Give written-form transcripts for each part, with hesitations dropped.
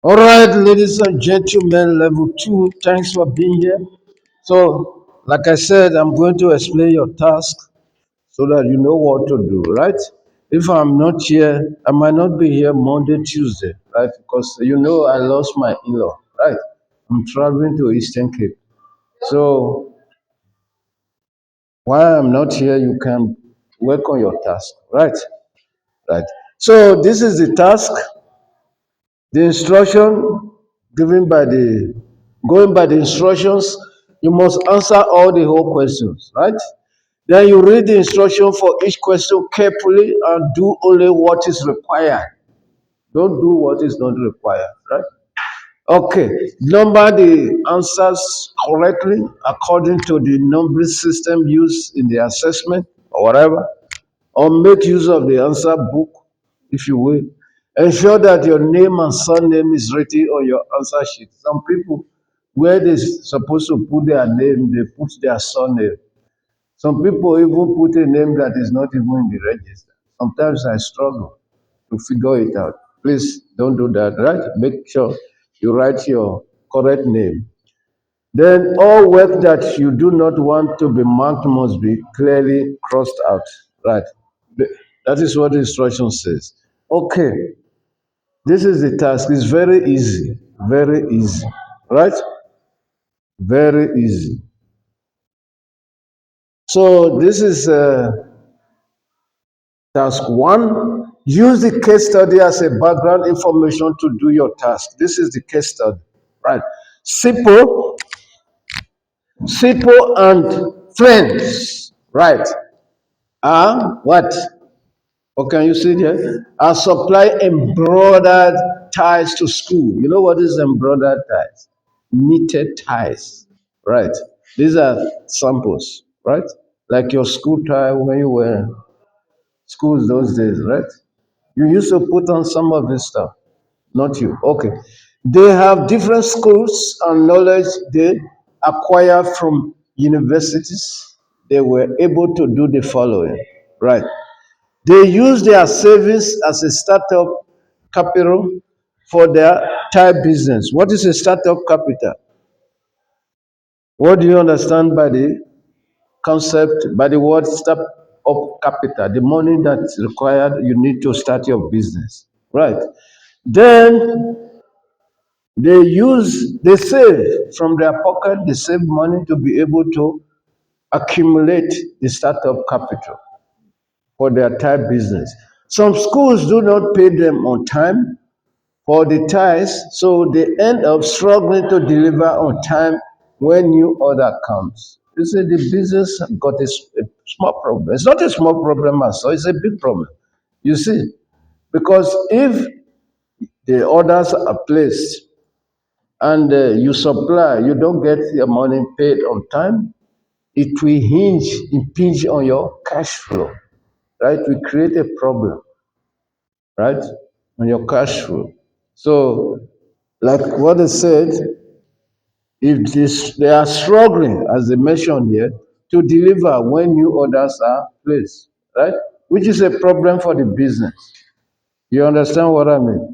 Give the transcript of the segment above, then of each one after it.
All right, ladies and gentlemen, level two, thanks for being here. So, like I said, I'm going to explain your task so that you know what to do, right? If I'm not here, I might not be here Monday, Tuesday, right? Because I lost my in law, right? I'm traveling to Eastern Cape. So, while I'm not here, you can work on your task, right? Right. So, this is the task. The instruction given by the going by the instructions, you must answer all the whole questions, right? Then you read the instruction for each question carefully and do only what is required. Don't do what is not required, right? Okay, number the answers correctly according to the numbering system used in the assessment or whatever, or make use of the answer book, if you will. Ensure that your name and surname is written on your answer sheet. Some people, where they're supposed to put their name, they put their surname. Some people even put a name that is not even in the register. Sometimes I struggle to figure it out. Please don't do that, right? Make sure you write your correct name. Then all work that you do not want to be marked must be clearly crossed out. Right. That is what the instruction says. Okay. This is the task. It's very easy. Very easy. Right? Very easy. So this is task one. Use the case study as a background information to do your task. This is the case study. Right. Simple, simple and friends. Right. What? Or can you see there? I supply embroidered ties to school. You know what is embroidered ties? Knitted ties. Right. These are samples, right? Like your school tie when you were in schools those days, right? You used to put on some of this stuff. Not you. Okay. They have different schools and knowledge they acquire from universities. They were able to do the following. Right. They use their savings as a startup capital for their type business. What is a startup capital? What do you understand by the concept, by the word startup capital? The money that's required, you need to start your business. Right. Then they save from their pocket, they save money to be able to accumulate the startup capital for their type business. Some schools do not pay them on time for the ties, so they end up struggling to deliver on time when new order comes. You see, the business got a small problem. It's not a small problem, so it's a big problem. You see, because if the orders are placed and you supply, you don't get your money paid on time, it will impinge on your cash flow, right? We create a problem, right, on your cash flow. So, like what I said, if they are struggling, as they mentioned here, to deliver when new orders are placed, right? Which is a problem for the business. You understand what I mean?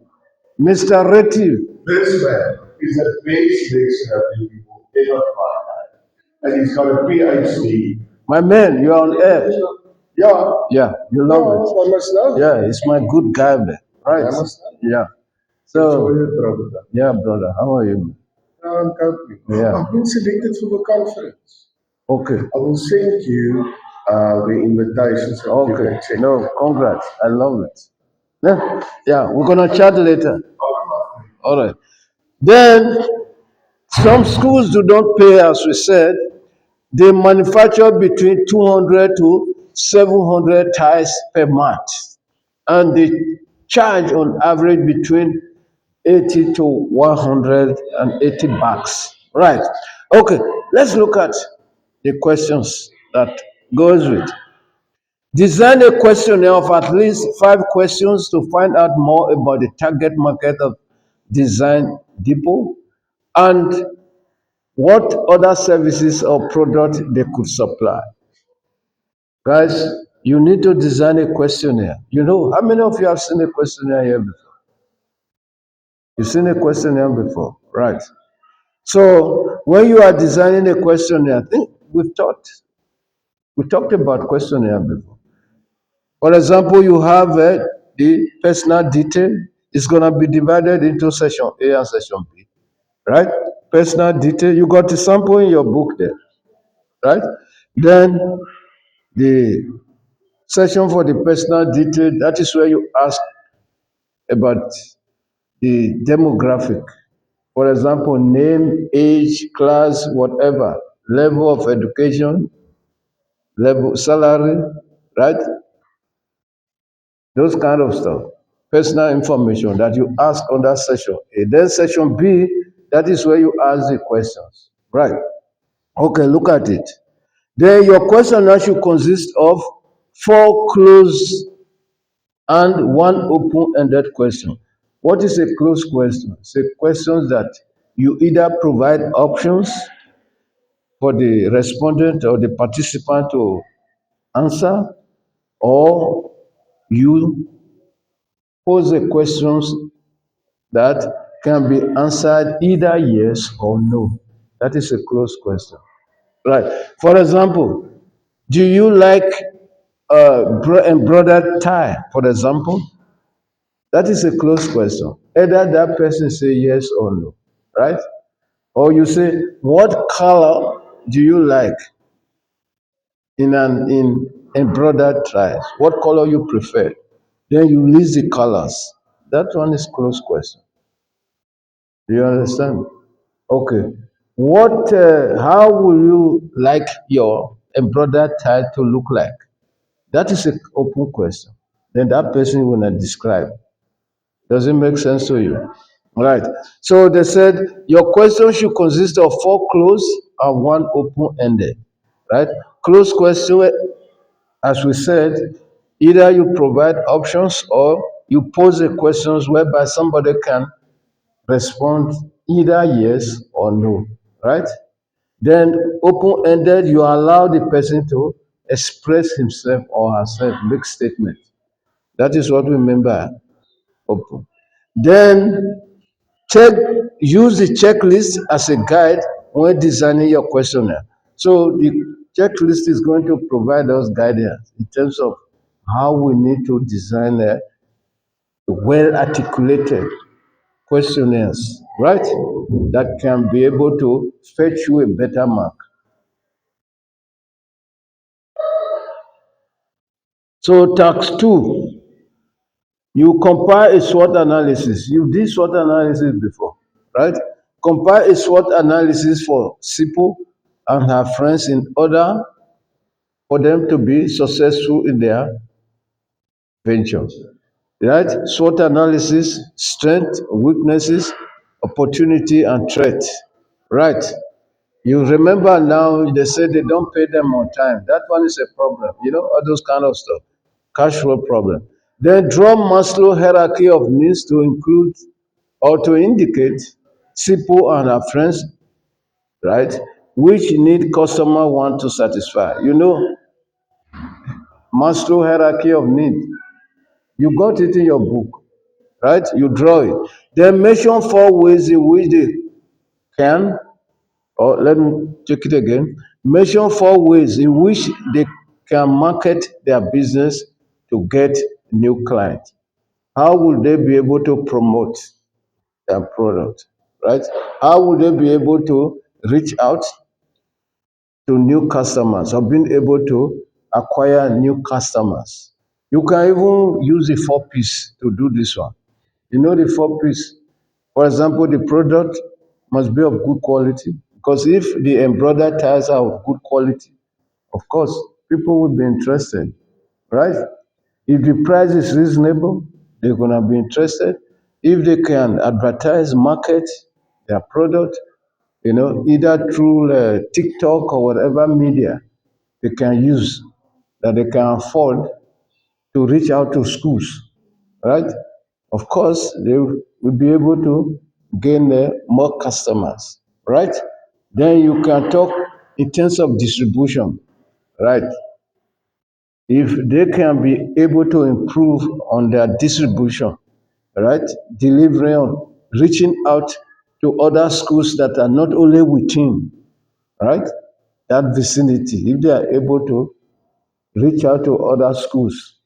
Mr. Retif. This man is the best dictionary people ever find. And he's got a PhD. My man, you're on air. Yeah. Yeah, you love it. I must know. Yeah, he's my good guy, man. Right. I must know. Yeah. So, yeah, brother, how are you? I'm coping. Yeah. I've been selected for the conference. Okay. I will send you the invitation so you can check. No, congrats. I love it. Yeah, yeah, we're gonna chat later. All right. Then some schools do not pay, as we said. They manufacture between 200 to 700 ties per month, and they charge on average between 80 to 180 bucks. Right. Okay, let's look at the questions that goes with. Design a questionnaire of at least 5 questions to find out more about the target market of Design Depot and what other services or products they could supply. Guys, you need to design a questionnaire. You know, how many of you have seen a questionnaire here before? You've seen a questionnaire before, right? So when you are designing a questionnaire, I think we talked about questionnaire before. For example, you have the personal detail. It's gonna be divided into section A and section B, right? Personal detail. You got the sample in your book there, right? Then the section for the personal detail. That is where you ask about the demographic. For example, name, age, class, whatever, level of education, level salary, right? Those kind of stuff. Personal information that you ask under section A. Then section B, that is where you ask the questions. Right. Okay, look at it. Then your question now should consist of four closed and one open-ended question. What is a closed question? It's a question that you either provide options for the respondent or the participant to answer, or you pose the questions that can be answered either yes or no. That is a closed question. Right. For example, do you like embroidered tie? For example, that is a closed question. Either that person say yes or no, right? Or you say, what color do you like in embroidered ties? What color you prefer? Then you list the colors. That one is closed question. Do you understand? Okay. How will you like your embroidered tie to look like? That is an open question. Then that person will not describe. Does it make sense to you? Right. So they said your question should consist of four closed and one open-ended. Right? Closed question, as we said, either you provide options or you pose the questions whereby somebody can respond either yes or no. Right? Then open-ended, you allow the person to express himself or herself, make statement. That is what we mean by open. Then check use the checklist as a guide when designing your questionnaire. So the checklist is going to provide us guidance in terms of how we need to design a well articulated questionnaires, right? That can be able to fetch you a better mark. So task two, you compile a SWOT analysis. You did SWOT analysis before, right? Compile a SWOT analysis for Sipo and her friends in order for them to be successful in their venture. Right? SWOT analysis, strength, weaknesses, opportunity, and threat. Right? You remember now they said they don't pay them on time. That one is a problem. You know, all those kind of stuff. Cash flow problem. Then draw Maslow hierarchy of needs to include or to indicate Sipo and her friends, right? Which need customer want to satisfy. You know, Maslow hierarchy of need. You got it in your book, right? You draw it. Then mention four ways in which they can, or let me take it again. Mention four ways in which they can market their business to get new clients. How will they be able to promote their product, right? How will they be able to reach out to new customers or being able to acquire new customers? You can even use the four P's to do this one. You know the four P's. For example, the product must be of good quality because if the embroidered ties are of good quality, of course, people will be interested, right? If the price is reasonable, they're gonna be interested. If they can advertise, market their product, you know, either through TikTok or whatever media they can use that they can afford to reach out to schools, right? Of course, they will be able to gain more customers, right? Then you can talk in terms of distribution, right? If they can be able to improve on their distribution, right? Delivering reaching out to other schools that are not only within, right, that vicinity. If they are able to reach out to other schools,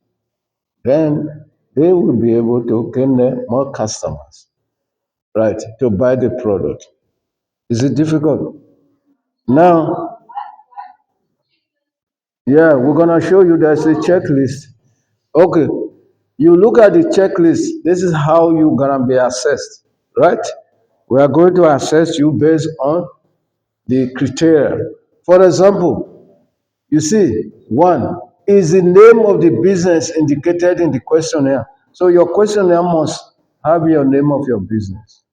then they will be able to gain more customers, right, to buy the product. Is it difficult? Now, yeah, we're gonna show you there's a checklist. Okay, you look at the checklist. This is how you're gonna be assessed, right? We are going to assess you based on the criteria. For example, you see, one is the name of the business indicated in the questionnaire. So your questionnaire must have your name of your business.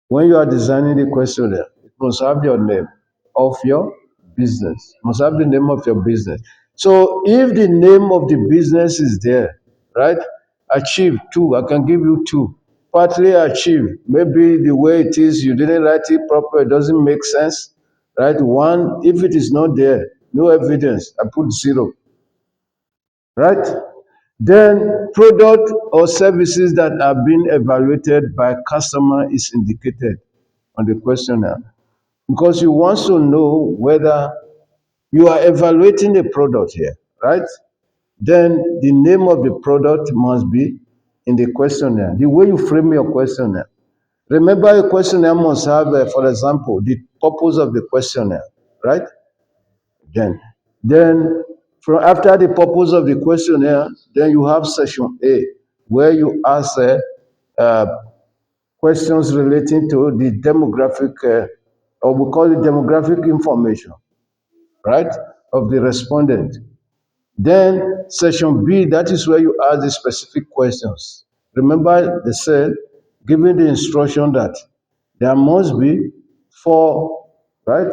When you are designing the questionnaire, it must have your name of your business. It must have the name of your business. So if the name of the business is there, right? Achieve two. I can give you two. Partly achieve. Maybe the way it is, you didn't write it proper. It doesn't make sense, right? One, if it is not there, no evidence. I put zero, right? Then product or services that are being evaluated by customer is indicated on the questionnaire because you want to know whether you are evaluating a product here, right? Then the name of the product must be in the questionnaire. The way you frame your questionnaire. Remember, a questionnaire must have, for example, the purpose of the questionnaire, right? Then, then from after the purpose of the questionnaire, then you have section A, where you ask uh, questions relating to the demographic, or we call it demographic information, right, of the respondent. Then section B, that is where you ask the specific questions. Remember, they said, giving the instruction that there must be four, right?